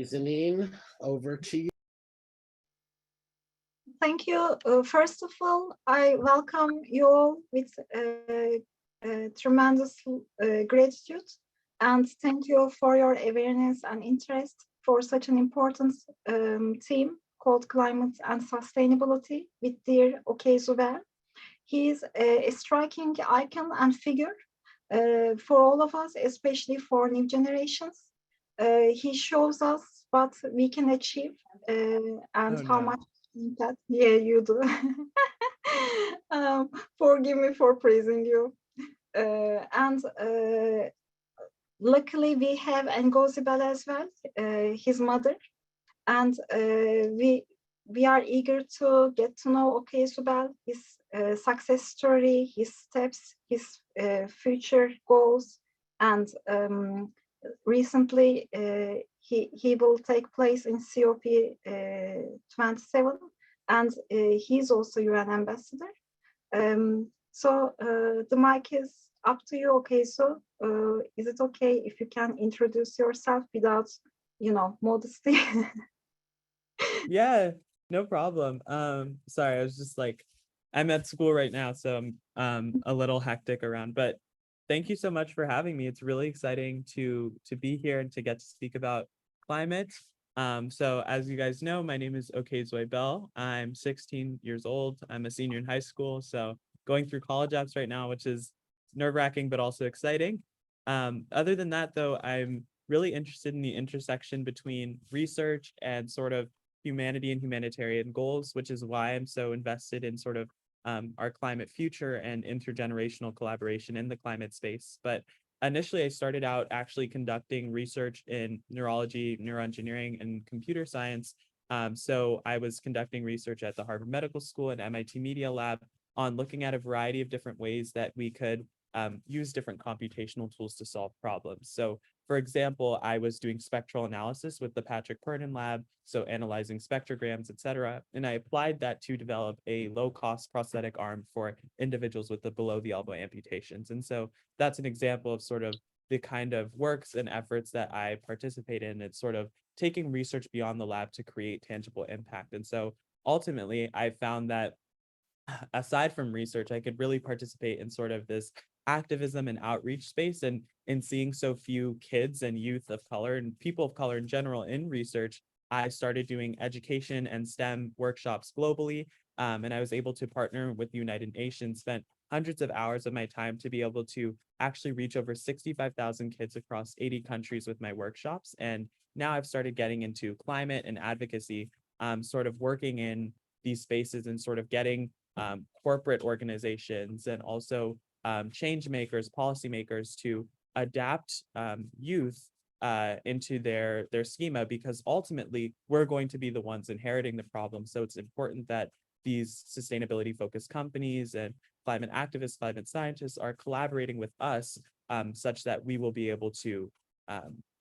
Zanine, over to you. Thank you. First of all, I welcome you all with tremendous gratitude and thank you for your awareness and interest for such an important theme called climate and sustainability with dear Okay Zuber. He is a striking icon and figure for all of us, especially for new generations. He shows us what we can achieve and Oh how no. much impact. Yeah, you do. Forgive me for praising you. And luckily, we have Ngozibel as well, his mother, and we are eager to get to know Okay Subel, his success story, his steps, his future goals, and recently he will take place in COP 27, and he's also UN ambassador. So the mic is up to you. Okay, so is it okay if you can introduce yourself without, modesty? Yeah, no problem. Sorry, I was just like, I'm at school right now, so I'm a little hectic around, but thank you so much for having me. It's really exciting to be here and to get to speak about climate. So as you guys know, my name is Okezwe Bell. I'm 16 years old. I'm a senior in high school, so going through college apps right now, which is nerve-wracking but also exciting. Other than that, though, I'm really interested in the intersection between research and sort of humanity and humanitarian goals, which is why I'm so invested in sort of our climate future and intergenerational collaboration in the climate space. But initially, I started out actually conducting research in neurology, neuroengineering, and computer science. So I was conducting research at the Harvard Medical School and MIT Media Lab on looking at a variety of different ways that we could use different computational tools to solve problems. So for example, I was doing spectral analysis with the Patrick Purdon lab, so analyzing spectrograms, et cetera. And I applied that to develop a low-cost prosthetic arm for individuals with the below-the-elbow amputations. And so that's an example of sort of the kind of works and efforts that I participate in. It's sort of taking research beyond the lab to create tangible impact. And so ultimately, I found that aside from research, I could really participate in sort of this activism and outreach space. And in seeing so few kids and youth of color and people of color in general in research, I started doing education and STEM workshops globally. And I was able to partner with the United Nations, spent hundreds of hours of my time to be able to actually reach over 65,000 kids across 80 countries with my workshops. And now I've started getting into climate and advocacy, sort of working in these spaces and sort of getting corporate organizations and also change makers, policymakers to adapt youth into their schema, because ultimately we're going to be the ones inheriting the problem. So it's important that these sustainability focused companies and climate activists, climate scientists are collaborating with us such that we will be able to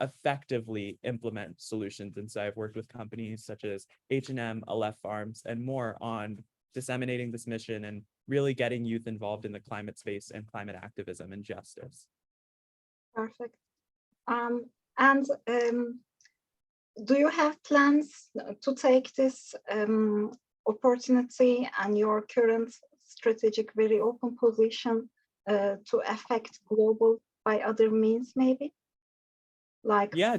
effectively implement solutions. And so I've worked with companies such as H&M, Aleph Farms, and more on disseminating this mission and really getting youth involved in the climate space and climate activism and justice. Perfect. And do you have plans to take this opportunity and your current strategic, very open position to affect global by other means, maybe? Like, Yeah,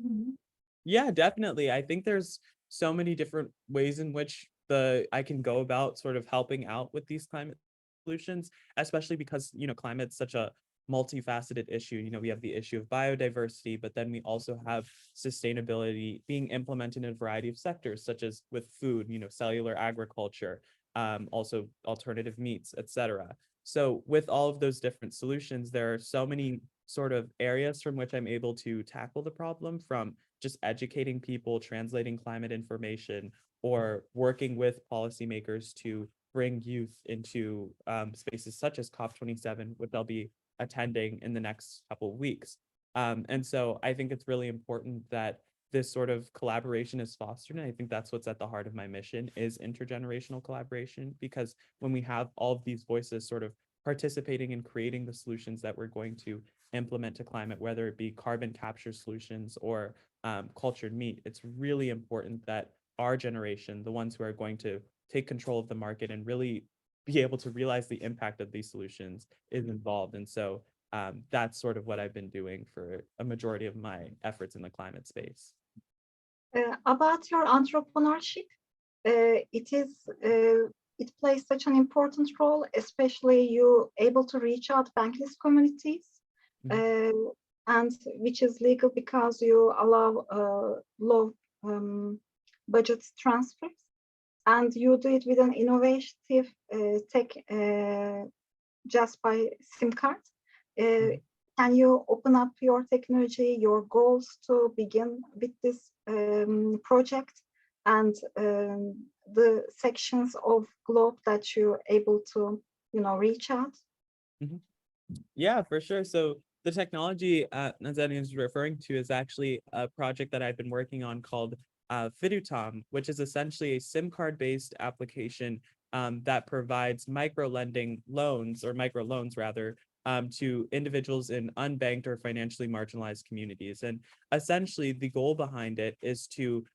Mhm. yeah, definitely. I think there's so many different ways in which I can go about sort of helping out with these climate solutions, especially because, climate's such a multifaceted issue. We have the issue of biodiversity, but then we also have sustainability being implemented in a variety of sectors, such as with food, cellular agriculture, also alternative meats, etc. So with all of those different solutions, there are so many sort of areas from which I'm able to tackle the problem, from just educating people, translating climate information, or working with policymakers to bring youth into spaces such as COP27, which I'll be attending in the next couple of weeks. And so I think it's really important that this sort of collaboration is fostered. And I think that's what's at the heart of my mission, is intergenerational collaboration, because when we have all of these voices sort of participating in creating the solutions that we're going to implement to climate, whether it be carbon capture solutions or cultured meat. It's really important that our generation, the ones who are going to take control of the market and really be able to realize the impact of these solutions, is involved. And so that's sort of what I've been doing for a majority of my efforts in the climate space. About your entrepreneurship, it plays such an important role, especially you able to reach out bankless communities, and which is legal because you allow low budget transfers, and you do it with an innovative tech just by SIM card. Can you open up your technology, your goals to begin with this project, and the sections of globe that you're able to, reach out? Yeah, for sure. So the technology Nazanin is referring to is actually a project that I've been working on called Fidutom, which is essentially a SIM card-based application that provides micro-lending loans, or micro-loans rather, to individuals in unbanked or financially marginalized communities. And essentially, the goal behind it is to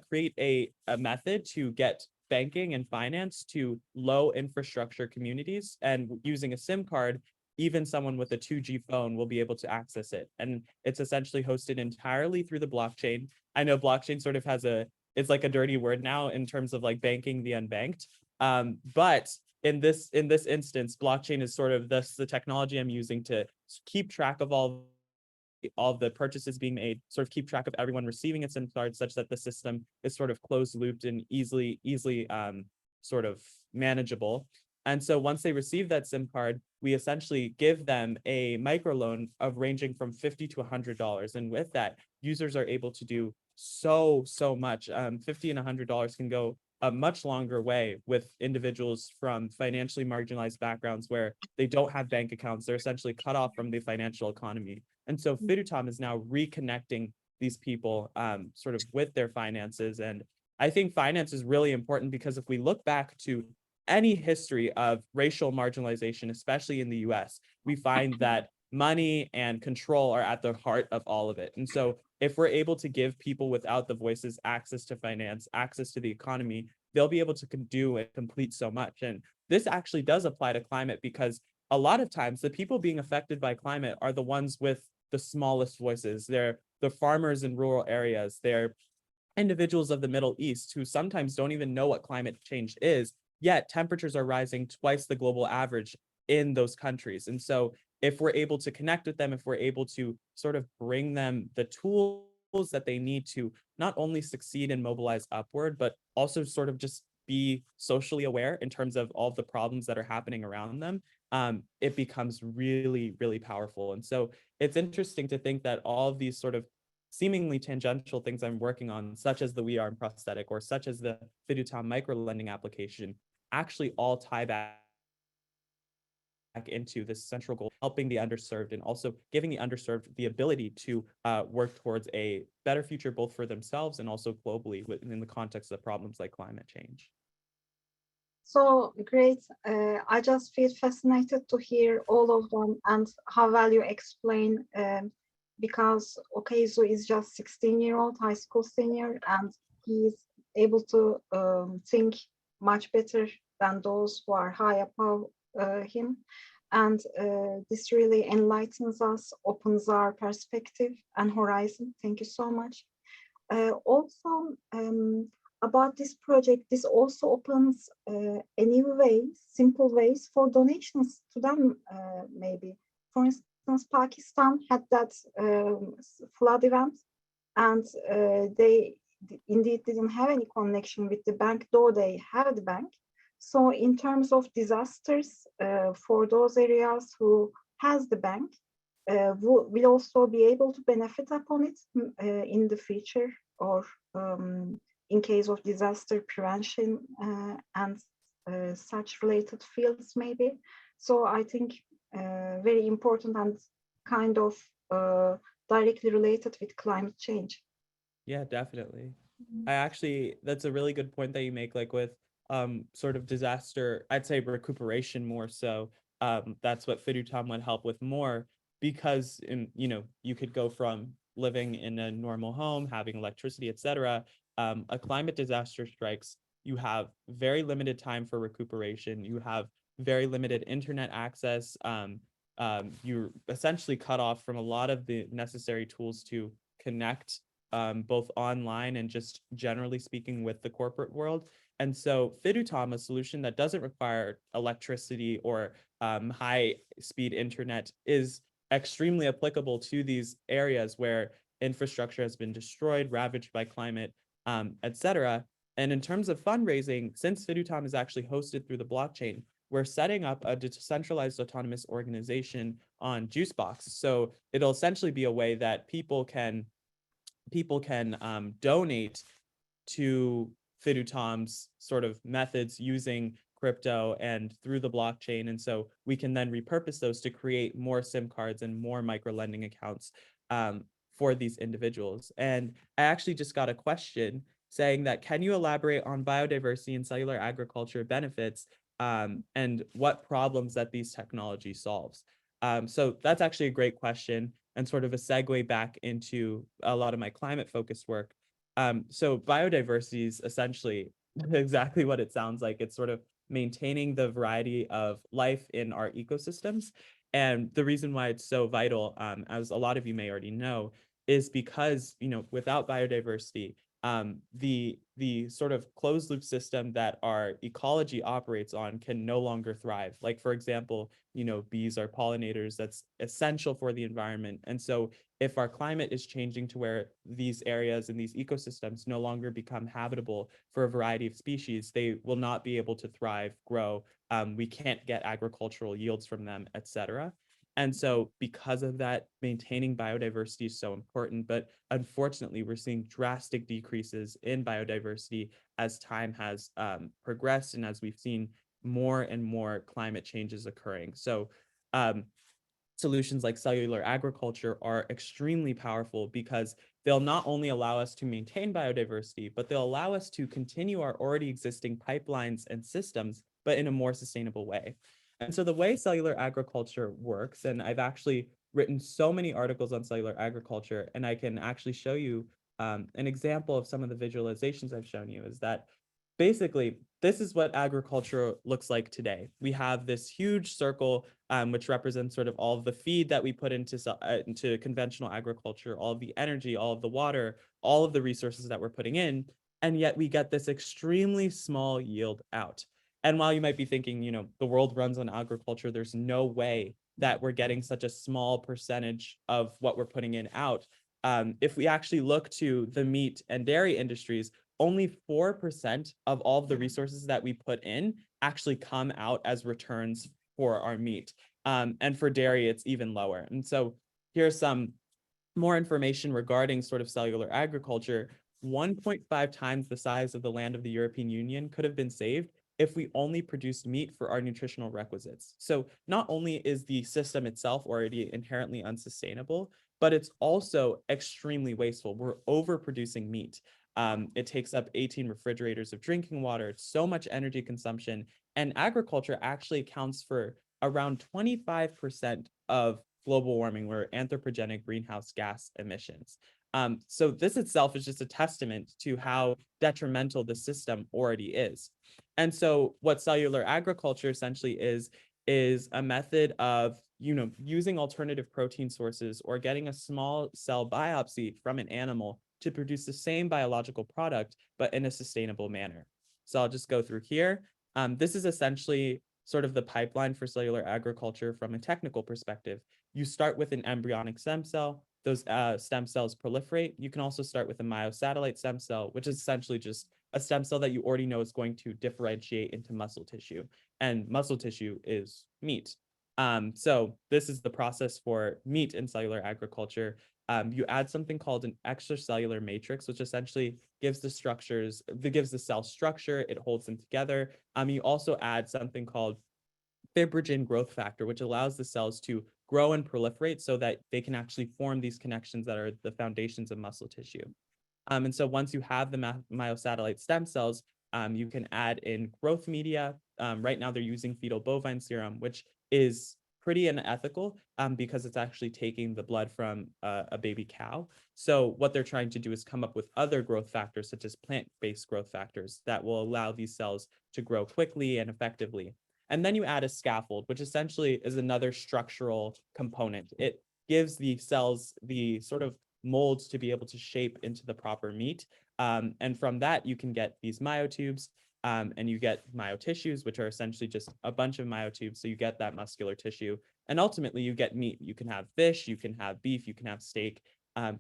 create a method to get banking and finance to low infrastructure communities. And using a SIM card, even someone with a 2G phone will be able to access it. And it's essentially hosted entirely through the blockchain. I know blockchain sort of has it's like a dirty word now in terms of like banking the unbanked. But in this instance, blockchain is sort of the technology I'm using to keep track of all the purchases being made, sort of keep track of everyone receiving its SIM card, such that the system is sort of closed looped and easily sort of manageable. And so once they receive that SIM card, we essentially give them a microloan of ranging from $50 to $100. And with that, users are able to do so much. $50 and $100 can go a much longer way with individuals from financially marginalized backgrounds where they don't have bank accounts. They're essentially cut off from the financial economy. And so Fidutom is now reconnecting these people sort of with their finances. And I think finance is really important because if we look back to any history of racial marginalization, especially in the US, we find that money and control are at the heart of all of it. And so if we're able to give people without the voices access to finance, access to the economy, they'll be able to do and complete so much. And this actually does apply to climate, because a lot of times the people being affected by climate are the ones with the smallest voices. They're the farmers in rural areas. They're individuals of the Middle East who sometimes don't even know what climate change is, yet temperatures are rising twice the global average in those countries. And so if we're able to connect with them, if we're able to sort of bring them the tools that they need to not only succeed and mobilize upward, but also sort of just be socially aware in terms of all of the problems that are happening around them, it becomes really, really powerful. And so it's interesting to think that all of these sort of seemingly tangential things I'm working on, such as the We Are prosthetic or such as the Fidutom micro-lending application, actually all tie back into this central goal, helping the underserved and also giving the underserved the ability to work towards a better future, both for themselves and also globally within the context of problems like climate change. So great. I just feel fascinated to hear all of them and how well you explain, because Okezu is just 16-year-old high school senior, and he's able to think much better than those who are high above him. And this really enlightens us, opens our perspective and horizon. Thank you so much. Also, about this project, this also opens a new way, simple ways for donations to them, maybe. For instance, Pakistan had that flood event, and they indeed didn't have any connection with the bank, though they had the bank. So in terms of disasters, for those areas who has the bank, will also be able to benefit upon it in the future, or in case of disaster prevention and such related fields maybe. So I think very important and kind of directly related with climate change. Yeah, definitely. That's a really good point that you make, like with sort of disaster, I'd say recuperation more so. That's what Fidutom would help with more, because you could go from living in a normal home, having electricity, etc. A climate disaster strikes, you have very limited time for recuperation. You have very limited internet access. You're essentially cut off from a lot of the necessary tools to connect, both online and just generally speaking with the corporate world. And so Fidutom, a solution that doesn't require electricity or high speed internet, is extremely applicable to these areas where infrastructure has been destroyed, ravaged by climate, etc. And in terms of fundraising, since Fidutom is actually hosted through the blockchain, we're setting up a decentralized autonomous organization on Juicebox. So it'll essentially be a way that people can donate to Fidutom's sort of methods using crypto and through the blockchain. And so we can then repurpose those to create more SIM cards and more micro lending accounts for these individuals. And I actually just got a question saying that, can you elaborate on biodiversity and cellular agriculture benefits and what problems that these technologies solves? So that's actually a great question and sort of a segue back into a lot of my climate focused work. So biodiversity is essentially exactly what it sounds like. It's sort of maintaining the variety of life in our ecosystems. And the reason why it's so vital, as a lot of you may already know, is because, without biodiversity, the sort of closed loop system that our ecology operates on can no longer thrive. Like, for example, bees are pollinators. That's essential for the environment. And so if our climate is changing to where these areas and these ecosystems no longer become habitable for a variety of species, they will not be able to thrive, grow. We can't get agricultural yields from them, etc. And so because of that, maintaining biodiversity is so important. But unfortunately, we're seeing drastic decreases in biodiversity as time has progressed and as we've seen more and more climate changes occurring. So solutions like cellular agriculture are extremely powerful because they'll not only allow us to maintain biodiversity, but they'll allow us to continue our already existing pipelines and systems, but in a more sustainable way. And so the way cellular agriculture works, and I've actually written so many articles on cellular agriculture, and I can actually show you an example of some of the visualizations I've shown you, is that basically, this is what agriculture looks like today. We have this huge circle, which represents sort of all of the feed that we put into conventional agriculture, all of the energy, all of the water, all of the resources that we're putting in, and yet we get this extremely small yield out. And while you might be thinking, the world runs on agriculture, there's no way that we're getting such a small percentage of what we're putting in out. If we actually look to the meat and dairy industries, only 4% of all of the resources that we put in actually come out as returns for our meat. And for dairy, it's even lower. And so here's some more information regarding sort of cellular agriculture. 1.5 times the size of the land of the European Union could have been saved if we only produced meat for our nutritional requisites. So not only is the system itself already inherently unsustainable, but it's also extremely wasteful. We're overproducing meat. It takes up 18 refrigerators of drinking water. It's so much energy consumption. And agriculture actually accounts for around 25% of global warming or anthropogenic greenhouse gas emissions. So this itself is just a testament to how detrimental the system already is. And so what cellular agriculture essentially is a method of using alternative protein sources or getting a small cell biopsy from an animal to produce the same biological product, but in a sustainable manner. So I'll just go through here. This is essentially sort of the pipeline for cellular agriculture from a technical perspective. You start with an embryonic stem cell. Those stem cells proliferate. You can also start with a myosatellite stem cell, which is essentially just a stem cell that you already know is going to differentiate into muscle tissue. And muscle tissue is meat. So this is the process for meat in cellular agriculture. You add something called an extracellular matrix, which essentially gives the cell structure. It holds them together. You also add something called fibrogen growth factor, which allows the cells to grow and proliferate so that they can actually form these connections that are the foundations of muscle tissue. And so once you have the myosatellite stem cells, you can add in growth media. Right now they're using fetal bovine serum, which is pretty unethical because it's actually taking the blood from a baby cow. So what they're trying to do is come up with other growth factors, such as plant-based growth factors, that will allow these cells to grow quickly and effectively. And then you add a scaffold, which essentially is another structural component. It gives the cells the sort of molds to be able to shape into the proper meat. And from that, you can get these myotubes, and you get myotissues, which are essentially just a bunch of myotubes. So you get that muscular tissue. And ultimately, you get meat. You can have fish, you can have beef, you can have steak,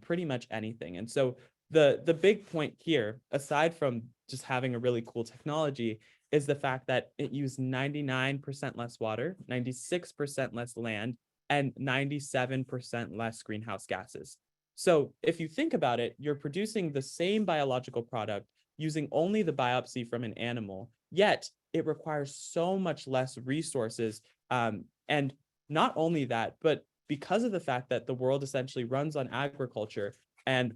pretty much anything. And so the big point here, aside from just having a really cool technology, is the fact that it used 99% less water, 96% less land, and 97% less greenhouse gases. So if you think about it, you're producing the same biological product using only the biopsy from an animal, yet it requires so much less resources. And not only that, but because of the fact that the world essentially runs on agriculture, and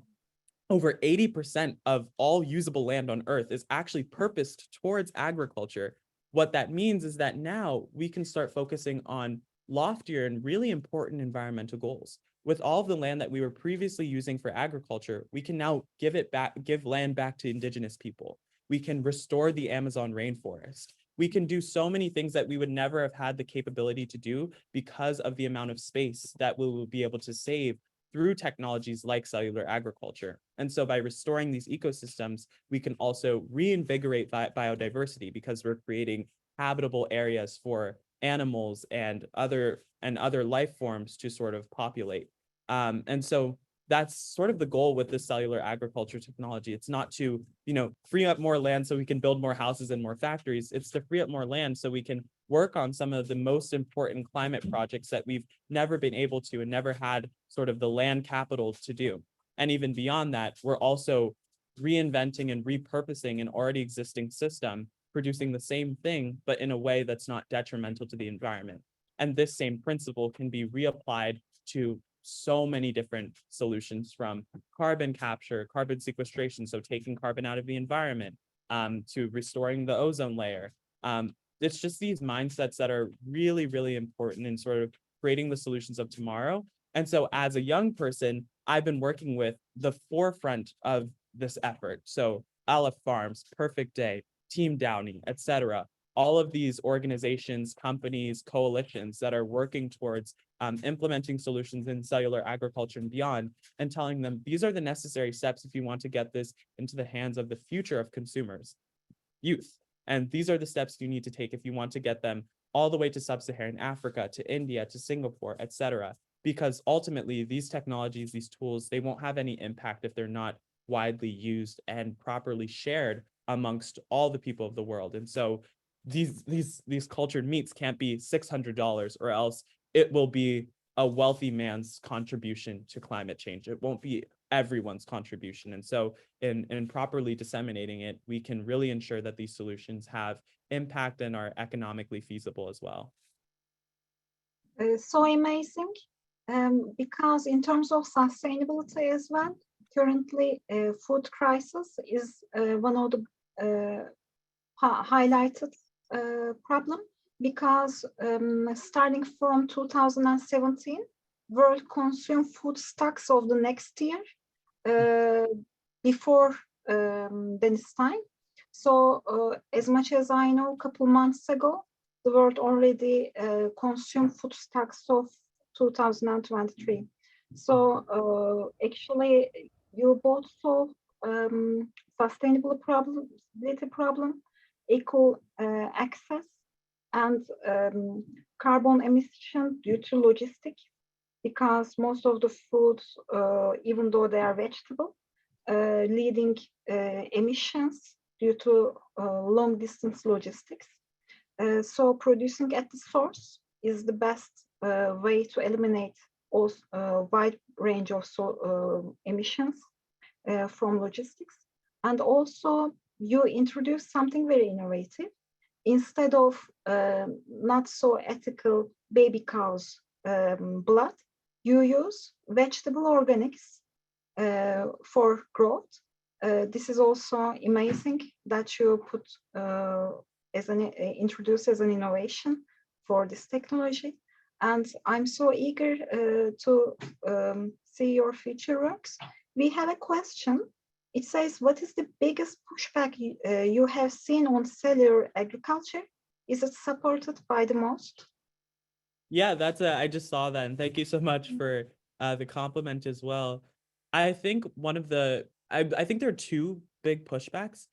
over 80% of all usable land on Earth is actually purposed towards agriculture, what that means is that now we can start focusing on loftier and really important environmental goals. With all of the land that we were previously using for agriculture, we can now give land back to indigenous people. We can restore the Amazon rainforest. We can do so many things that we would never have had the capability to do because of the amount of space that we will be able to save through technologies like cellular agriculture. And so by restoring these ecosystems, we can also reinvigorate biodiversity because we're creating habitable areas for animals and other life forms to sort of populate. And so that's sort of the goal with this cellular agriculture technology. It's not to, free up more land so we can build more houses and more factories. It's to free up more land so we can work on some of the most important climate projects that we've never been able to and never had sort of the land capital to do. And even beyond that, we're also reinventing and repurposing an already existing system, producing the same thing, but in a way that's not detrimental to the environment. And this same principle can be reapplied to so many different solutions, from carbon capture, carbon sequestration, so taking carbon out of the environment, to restoring the ozone layer. It's just these mindsets that are really, really important in sort of creating the solutions of tomorrow. And so as a young person, I've been working with the forefront of this effort. So Aleph Farms, Perfect Day, Team Downey, etc. All of these organizations, companies, coalitions that are working towards implementing solutions in cellular agriculture and beyond, and telling them these are the necessary steps if you want to get this into the hands of the future of consumers, youth. And these are the steps you need to take if you want to get them all the way to sub-Saharan Africa, to India, to Singapore, etc. Because ultimately, these technologies, these tools, they won't have any impact if they're not widely used and properly shared amongst all the people of the world. And so these cultured meats can't be $600, or else it will be a wealthy man's contribution to climate change. It won't be everyone's contribution. And so in properly disseminating it, we can really ensure that these solutions have impact and are economically feasible as well. So amazing, because in terms of sustainability as well, currently food crisis is one of the highlighted problem, because starting from 2017, world consume food stocks of the next year before this time. So as much as I know, a couple months ago, the world already consumed food stocks of 2023. So actually, you both solve sustainability problem, equal access, and carbon emission due to logistics, because most of the foods, even though they are vegetable, leading emissions due to long distance logistics. So producing at the source is the best way to eliminate a wide range of emissions from logistics. And also, you introduce something very innovative. Instead of not so ethical baby cows blood, you use vegetable organics for growth. This is also amazing that you put introduce as an innovation for this technology. and I'm so eager to see your future works. We have a question. It says, what is the biggest pushback you have seen on cellular agriculture? Is it supported by the most? Yeah, I just saw that, and thank you so much for the compliment as well. I think I think there are two big pushbacks.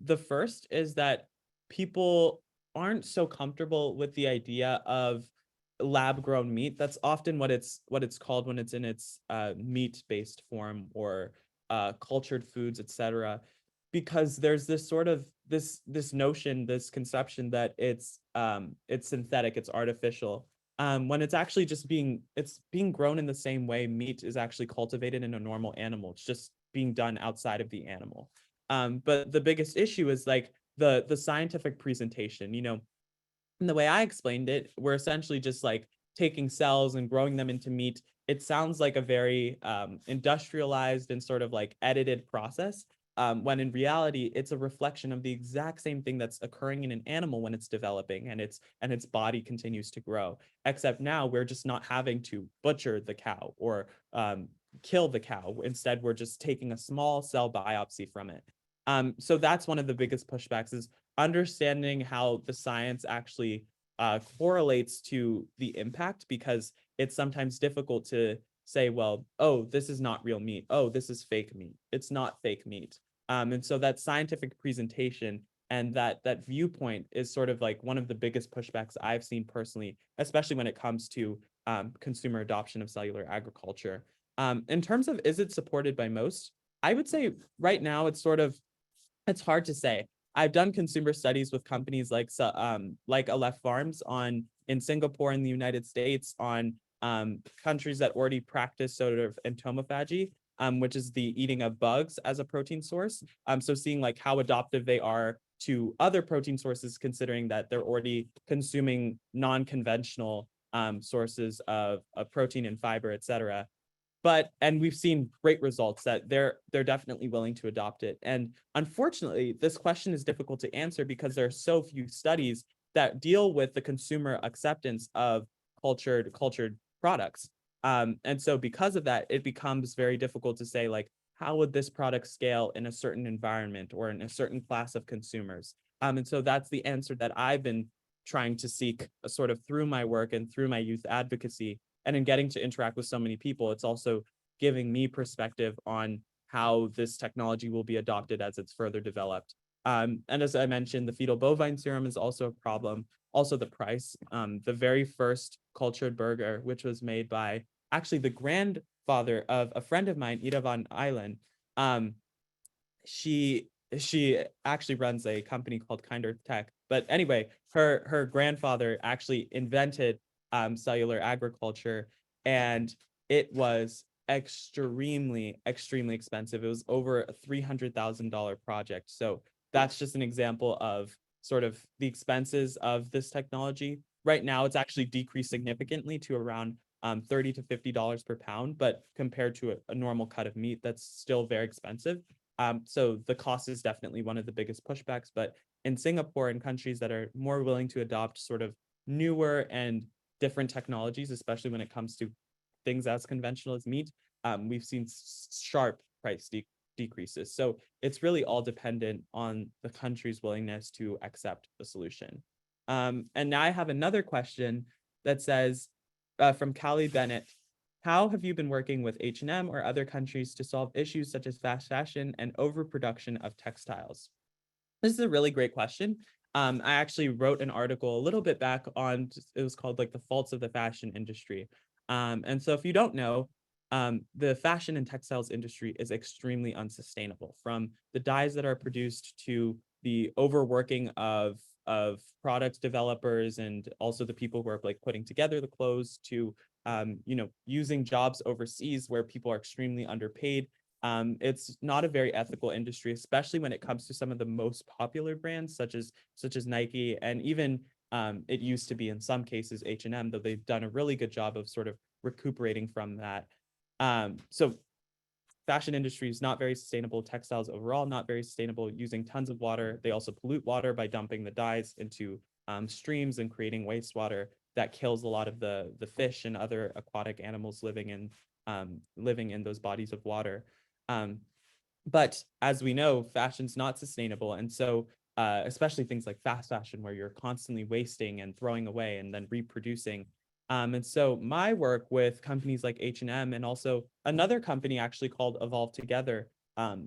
The first is that people aren't so comfortable with the idea of lab grown meat. That's often what it's called when it's in its meat based form, or cultured foods, etc. Because there's this sort of this notion, this conception that it's synthetic, it's artificial, when it's actually just it's being grown in the same way meat is actually cultivated in a normal animal. It's just being done outside of the animal. But the biggest issue is like the scientific presentation. And the way I explained it, we're essentially just like taking cells and growing them into meat. It sounds like a very industrialized and sort of like edited process, when in reality, it's a reflection of the exact same thing that's occurring in an animal when it's developing and its body continues to grow. Except now we're just not having to butcher the cow or kill the cow. Instead, we're just taking a small cell biopsy from it. So that's one of the biggest pushbacks, is understanding how the science actually correlates to the impact, because it's sometimes difficult to say, well, oh, this is not real meat. Oh, this is fake meat. It's not fake meat. And so that scientific presentation and that viewpoint is sort of like one of the biggest pushbacks I've seen personally, especially when it comes to consumer adoption of cellular agriculture. In terms of, is it supported by most? I would say right now it's hard to say. I've done consumer studies with companies like Aleph Farms in Singapore and the United States, on countries that already practice sort of entomophagy, which is the eating of bugs as a protein source. So seeing like how adoptive they are to other protein sources, considering that they're already consuming non-conventional sources of protein and fiber, et cetera. And we've seen great results that they're definitely willing to adopt it. And unfortunately, this question is difficult to answer because there are so few studies that deal with the consumer acceptance of cultured products. And so because of that, it becomes very difficult to say, like, how would this product scale in a certain environment or in a certain class of consumers? And so that's the answer that I've been trying to seek, sort of through my work and through my youth advocacy. And in getting to interact with so many people, it's also giving me perspective on how this technology will be adopted as it's further developed. And as I mentioned, the fetal bovine serum is also a problem. Also the price. The very first cultured burger, which was made by actually the grandfather of a friend of mine, Ida von Eilen, she actually runs a company called Kind Earth Tech. But anyway, her grandfather actually invented cellular agriculture, and it was extremely expensive. It was over a $300,000 project. So that's just an example of sort of the expenses of this technology. Right now, it's actually decreased significantly to around $30 to $50 per pound, but compared to a normal cut of meat, that's still very expensive. So the cost is definitely one of the biggest pushbacks. But in Singapore and countries that are more willing to adopt sort of newer and different technologies, especially when it comes to things as conventional as meat, we've seen sharp price decreases. So it's really all dependent on the country's willingness to accept the solution. And now I have another question that says, from Callie Bennett, how have you been working with H&M or other countries to solve issues such as fast fashion and overproduction of textiles? This is a really great question. I actually wrote an article a little bit back on, it was called like the faults of the fashion industry. And so if you don't know, the fashion and textiles industry is extremely unsustainable, from the dyes that are produced to the overworking of product developers and also the people who are like putting together the clothes, to using jobs overseas where people are extremely underpaid. It's not a very ethical industry, especially when it comes to some of the most popular brands, such as Nike, and even it used to be in some cases H&M, though they've done a really good job of sort of recuperating from that. So fashion industry is not very sustainable. Textiles overall not very sustainable, using tons of water. They also pollute water by dumping the dyes into streams and creating wastewater. that kills a lot of the fish and other aquatic animals living in those bodies of water. But as we know, fashion's not sustainable. And so especially things like fast fashion, where you're constantly wasting and throwing away and then reproducing. And so my work with companies like H&M and also another company actually called Evolve Together,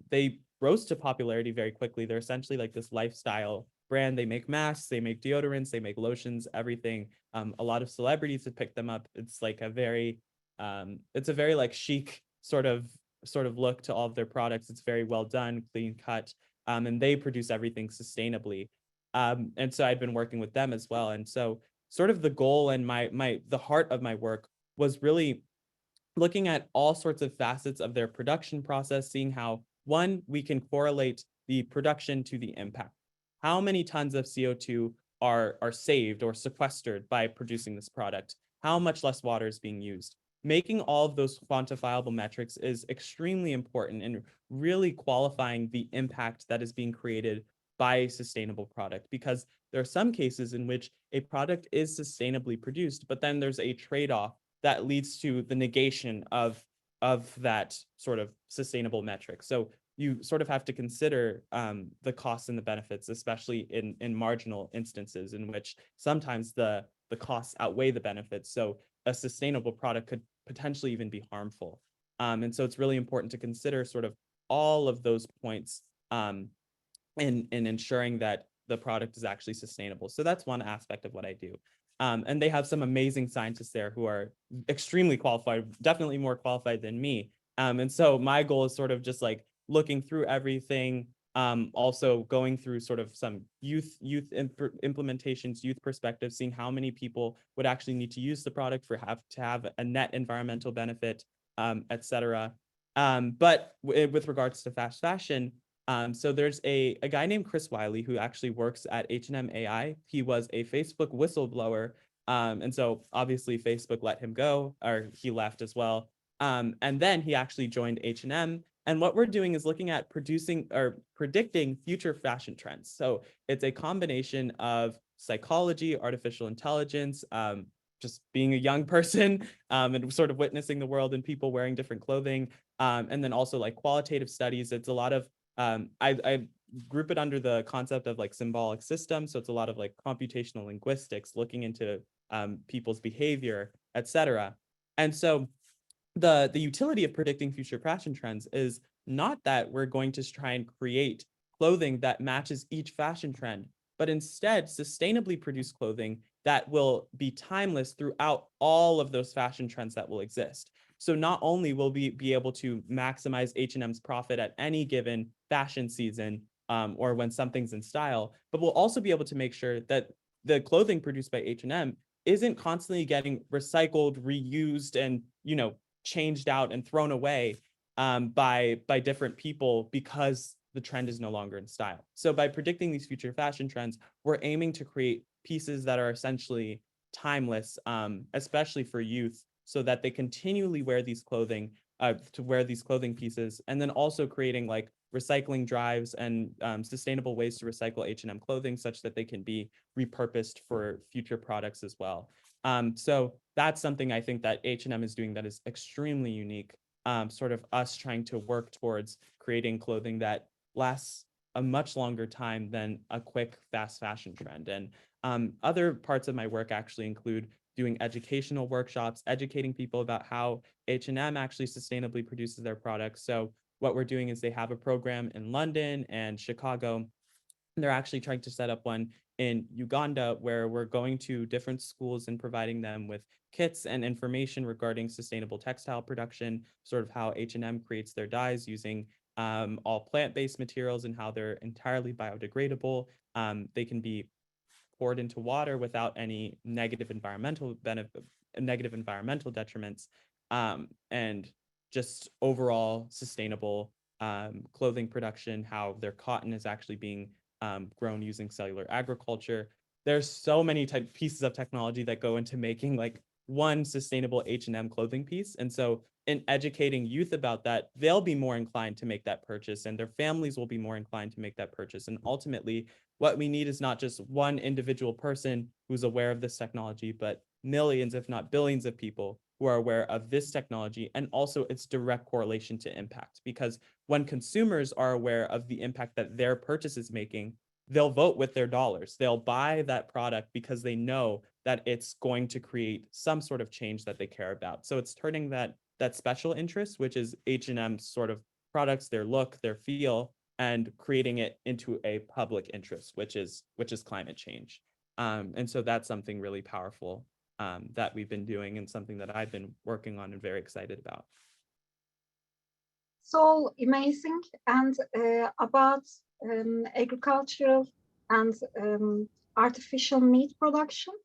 they rose to popularity very quickly. They're essentially like this lifestyle brand. They make masks, they make deodorants, they make lotions, everything. A lot of celebrities have picked them up. It's like it's a very like chic sort of look to all of their products. It's very well done, clean cut, and they produce everything sustainably. And so I'd been working with them as well. And so sort of the goal and the heart of my work was really looking at all sorts of facets of their production process, seeing how, one, we can correlate the production to the impact. How many tons of CO2 are saved or sequestered by producing this product? How much less water is being used? Making all of those quantifiable metrics is extremely important in really qualifying the impact that is being created by a sustainable product, because there are some cases in which a product is sustainably produced, but then there's a trade-off that leads to the negation of that sort of sustainable metric. So you sort of have to consider the costs and the benefits, especially in marginal instances in which sometimes the costs outweigh the benefits. So a sustainable product could potentially even be harmful. And so it's really important to consider sort of all of those points in ensuring that the product is actually sustainable. So that's one aspect of what I do. And they have some amazing scientists there who are extremely qualified, definitely more qualified than me. And so my goal is sort of just like looking through everything, also going through sort of some youth implementations, youth perspectives, seeing how many people would actually need to use the product to have a net environmental benefit, et cetera. But with regards to fast fashion, so there's a guy named Chris Wiley who actually works at H&M AI. He was a Facebook whistleblower. And so obviously Facebook let him go, or he left as well. And then he actually joined H&M. And what we're doing is looking at producing or predicting future fashion trends. So it's a combination of psychology, artificial intelligence, just being a young person and sort of witnessing the world and people wearing different clothing. And then also like qualitative studies. It's a lot of I group it under the concept of like symbolic systems. So it's a lot of like computational linguistics, looking into people's behavior, et cetera. And so the utility of predicting future fashion trends is not that we're going to try and create clothing that matches each fashion trend, but instead sustainably produce clothing that will be timeless throughout all of those fashion trends that will exist. So not only will we be able to maximize H&M's profit at any given fashion season or when something's in style, but we'll also be able to make sure that the clothing produced by H&M isn't constantly getting recycled, reused, and changed out and thrown away by different people because the trend is no longer in style. So by predicting these future fashion trends, we're aiming to create pieces that are essentially timeless, especially for youth, so that they continually wear these clothing pieces, and then also creating like recycling drives and sustainable ways to recycle H&M clothing such that they can be repurposed for future products as well. So that's something I think that H&M is doing that is extremely unique, sort of us trying to work towards creating clothing that lasts a much longer time than a quick fast fashion trend. And other parts of my work actually include doing educational workshops, educating people about how H&M actually sustainably produces their products. So what we're doing is they have a program in London and Chicago. And they're actually trying to set up one in Uganda, where we're going to different schools and providing them with kits and information regarding sustainable textile production, sort of how H&M creates their dyes using all plant-based materials and how they're entirely biodegradable. They can be poured into water without any negative environmental detriments, and just overall sustainable clothing production, how their cotton is actually being grown using cellular agriculture. There's so many pieces of technology that go into making like one sustainable H&M clothing piece. And so in educating youth about that, they'll be more inclined to make that purchase, and their families will be more inclined to make that purchase. And ultimately, what we need is not just one individual person who's aware of this technology, but millions, if not billions of people who are aware of this technology and also its direct correlation to impact. Because when consumers are aware of the impact that their purchase is making, they'll vote with their dollars. They'll buy that product because they know that it's going to create some sort of change that they care about. So it's turning that special interest, which is H&M's sort of products, their look, their feel, and creating it into a public interest, which is climate change. And so that's something really powerful that we've been doing and something that I've been working on and very excited about. So amazing. And about agricultural and artificial meat production.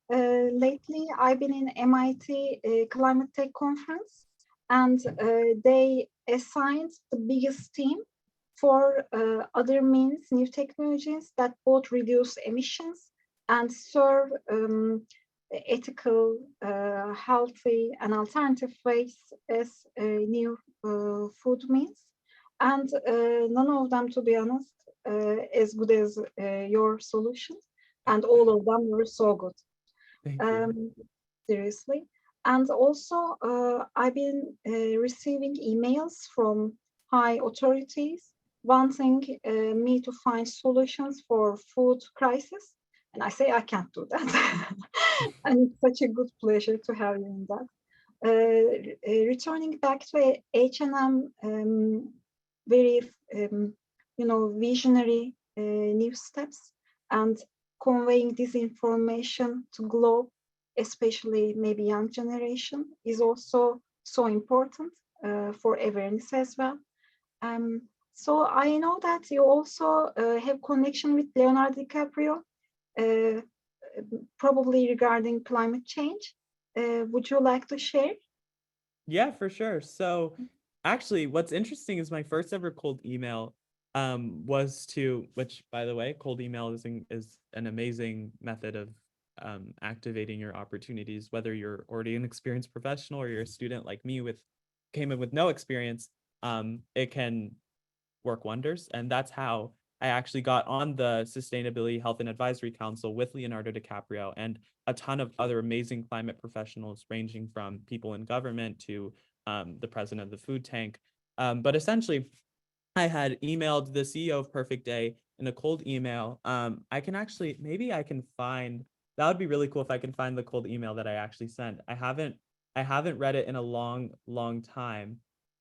Lately, I've been in MIT Climate Tech Conference, and they assigned the biggest team for other means, new technologies that both reduce emissions and serve ethical, healthy, and alternative ways as new food means. And none of them, to be honest, as good as your solutions. And all of them were so good. Thank you. Seriously. And also, I've been receiving emails from high authorities wanting me to find solutions for food crisis. And I say I can't do that. And it's such a good pleasure to have you in that. Returning back to H&M, very visionary new steps and conveying this information to globe, especially maybe young generation, is also so important for awareness as well. So I know that you also have connection with Leonardo DiCaprio, probably regarding climate change. Would you like to share? Yeah, for sure. So actually, what's interesting is my first ever cold email was to, which by the way, cold email is an amazing method of activating your opportunities, whether you're already an experienced professional or you're a student like me came in with no experience, it can work wonders. And that's how I actually got on the Sustainability Health and Advisory Council with Leonardo DiCaprio and a ton of other amazing climate professionals, ranging from people in government to the president of the food tank. But essentially, I had emailed the CEO of Perfect Day in a cold email. I can actually, maybe I can find, that would be really cool if I can find the cold email that I actually sent. I haven't read it in a long time,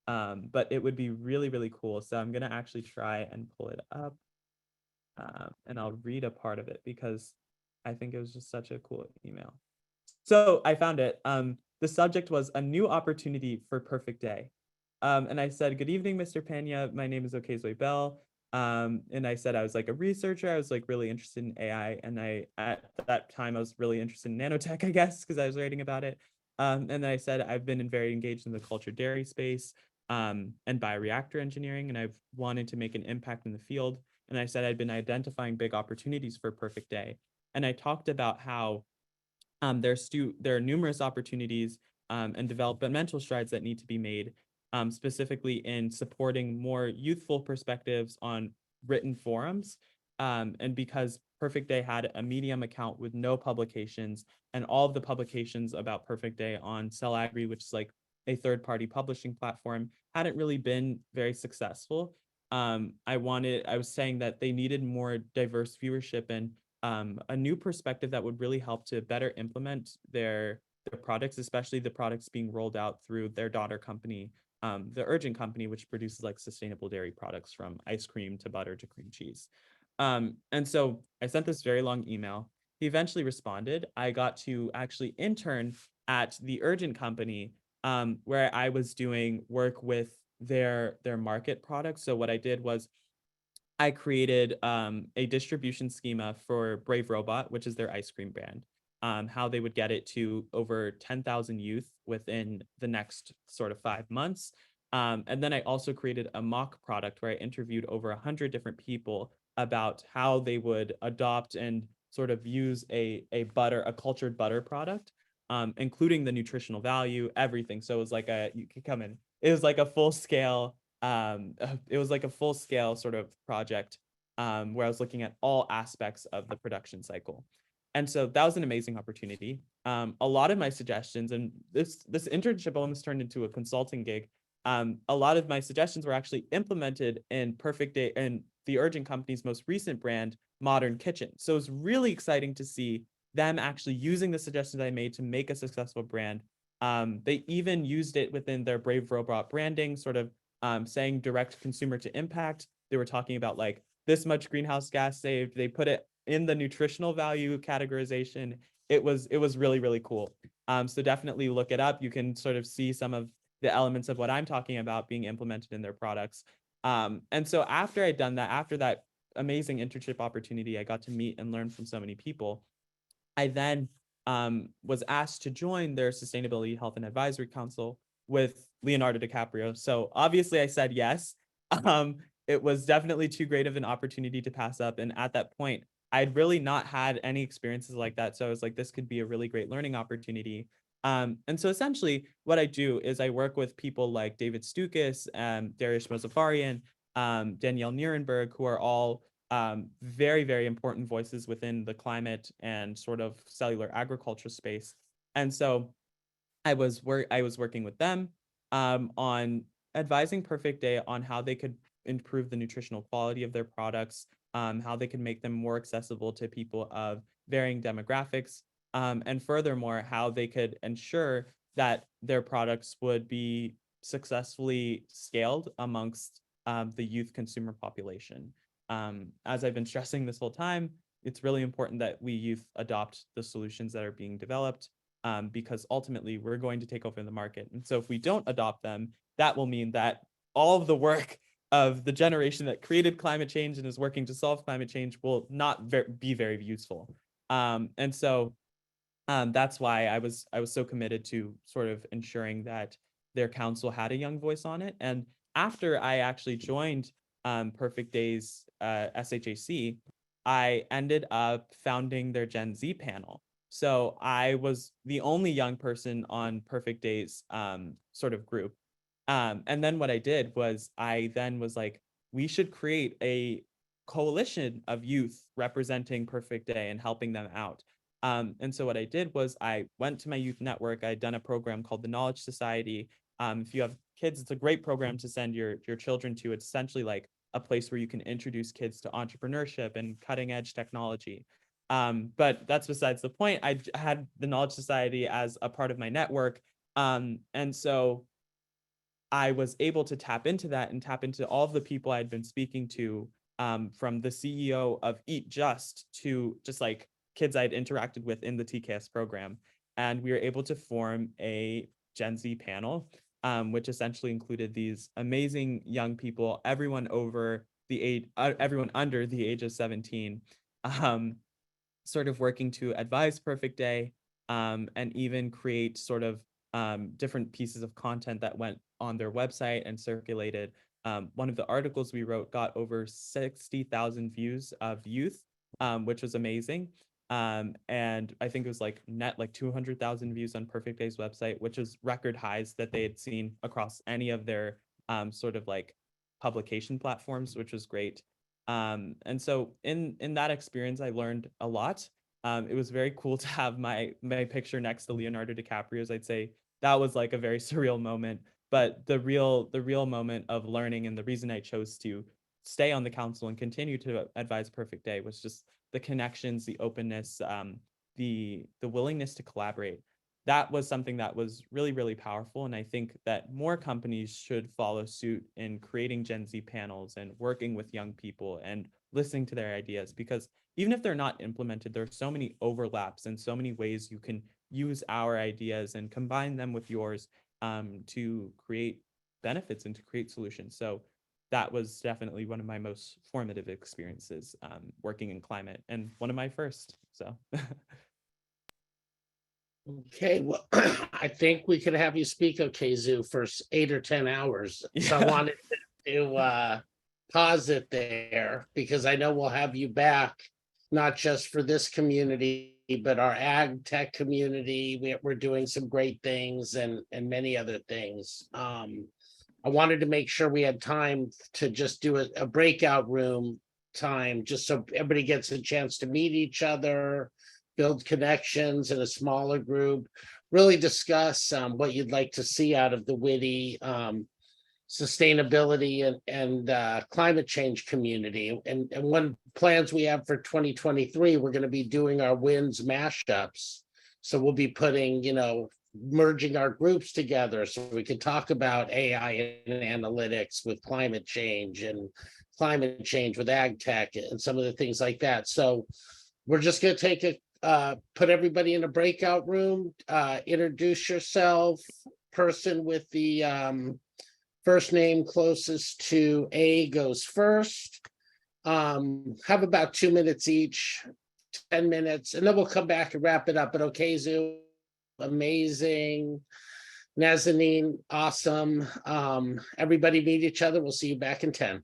but it would be really, really cool. So I'm gonna actually try and pull it up, and I'll read a part of it because I think it was just such a cool email. So I found it. The subject was a new opportunity for Perfect Day. And I said, "Good evening, Mr. Pena. My name is Okezwe Bell." And I said I was like a researcher. I was like really interested in AI. And at that time, I was really interested in nanotech, I guess, because I was writing about it. And then I said, I've been very engaged in the cultured dairy space and bioreactor engineering, and I've wanted to make an impact in the field. And I said I'd been identifying big opportunities for Perfect Day. And I talked about how there are numerous opportunities and developmental strides that need to be made, specifically in supporting more youthful perspectives on written forums. And because Perfect Day had a Medium account with no publications, and all of the publications about Perfect Day on CellAgri, which is like a third-party publishing platform, hadn't really been very successful. I was saying that they needed more diverse viewership and a new perspective that would really help to better implement their products, especially the products being rolled out through their daughter company, the Urgent Company, which produces like sustainable dairy products from ice cream to butter to cream cheese. And so I sent this very long email. He eventually responded. I got to actually intern at the Urgent Company, where I was doing work with their market products. So what I did was I created a distribution schema for Brave Robot, which is their ice cream brand, how they would get it to over 10,000 youth within the next sort of 5 months. And then I also created a mock product where I interviewed over 100 different people about how they would adopt and sort of use a cultured butter product, including the nutritional value, everything. So it was like you could come in. It was like a full scale sort of project where I was looking at all aspects of the production cycle. And so that was an amazing opportunity. A lot of my suggestions, and this internship almost turned into a consulting gig. A lot of my suggestions were actually implemented in Perfect Day and the Urgent Company's most recent brand, Modern Kitchen. So it was really exciting to see them actually using the suggestions I made to make a successful brand. They even used it within their Brave Robot branding, sort of saying direct consumer to impact. They were talking about like this much greenhouse gas saved. They put it in the nutritional value categorization. It was really, really cool. So definitely look it up. You can sort of see some of the elements of what I'm talking about being implemented in their products. And so after I'd done that, after that amazing internship opportunity, I got to meet and learn from so many people. I then was asked to join their Sustainability Health and Advisory Council with Leonardo DiCaprio. So obviously I said yes. It was definitely too great of an opportunity to pass up. And at that point, I'd really not had any experiences like that. So I was like, this could be a really great learning opportunity. And so essentially what I do is I work with people like David Stukas, Dariush Mozaffarian, Danielle Nierenberg, who are all very, very important voices within the climate and sort of cellular agriculture space. And so I was working with them on advising Perfect Day on how they could improve the nutritional quality of their products, how they could make them more accessible to people of varying demographics, and furthermore, how they could ensure that their products would be successfully scaled amongst the youth consumer population. As I've been stressing this whole time, it's really important that we youth adopt the solutions that are being developed, because ultimately we're going to take over the market. And so if we don't adopt them, that will mean that all of the work of the generation that created climate change and is working to solve climate change will not be very useful. And so that's why I was so committed to sort of ensuring that their council had a young voice on it. And after I actually joined Perfect Days SHAC, I ended up founding their Gen Z panel. So I was the only young person on Perfect Days sort of group. And then what I did was I then was like, we should create a coalition of youth representing Perfect Day and helping them out. And so what I did was I went to my youth network. I'd done a program called the Knowledge Society. If you have kids, it's a great program to send your children to. It's essentially like a place where you can introduce kids to entrepreneurship and cutting edge technology. But that's besides the point. I had the Knowledge Society as a part of my network. And so I was able to tap into that and tap into all of the people I'd been speaking to, from the CEO of Eat Just to just like kids I'd interacted with in the TKS program. And we were able to form a Gen Z panel, which essentially included these amazing young people, everyone over the age, everyone under the age of 17, sort of working to advise Perfect Day, and even create sort of different pieces of content that went on their website and circulated. One of the articles we wrote got over 60,000 views of youth, which was amazing. And I think it was like net like 200,000 views on Perfect Day's website, which was record highs that they had seen across any of their sort of like publication platforms, which was great. And so in that experience, I learned a lot. It was very cool to have my picture next to Leonardo DiCaprio's. I'd say that was like a very surreal moment. But the real moment of learning and the reason I chose to stay on the council and continue to advise Perfect Day was just the connections, the openness, the willingness to collaborate. That was something that was really, really powerful. And I think that more companies should follow suit in creating Gen Z panels and working with young people and listening to their ideas, because even if they're not implemented, there are so many overlaps and so many ways you can use our ideas and combine them with yours, to create benefits and to create solutions. So that was definitely one of my most formative experiences, working in climate, and one of my first. So Okay, well, I think we could have you speak, okay, Zoo, for 8 or 10 hours. So I Yeah. wanted to pause it there because I know we'll have you back, not just for this community, but our ag tech community. We're doing some great things and many other things. I wanted to make sure we had time to just do a breakout room time, just so everybody gets a chance to meet each other, build connections in a smaller group, really discuss what you'd like to see out of the WITI sustainability and climate change community. And one plans we have for 2023, we're going to be doing our wins mashups. So we'll be putting, merging our groups together so we can talk about AI and analytics with climate change and climate change with ag tech and some of the things like that. So we're just going to take put everybody in a breakout room, introduce yourself, person with the first name closest to A goes first. Have about 2 minutes each, 10 minutes, and then we'll come back and wrap it up. But okay, Zoo, amazing. Nazanin, awesome. Everybody meet each other. We'll see you back in 10.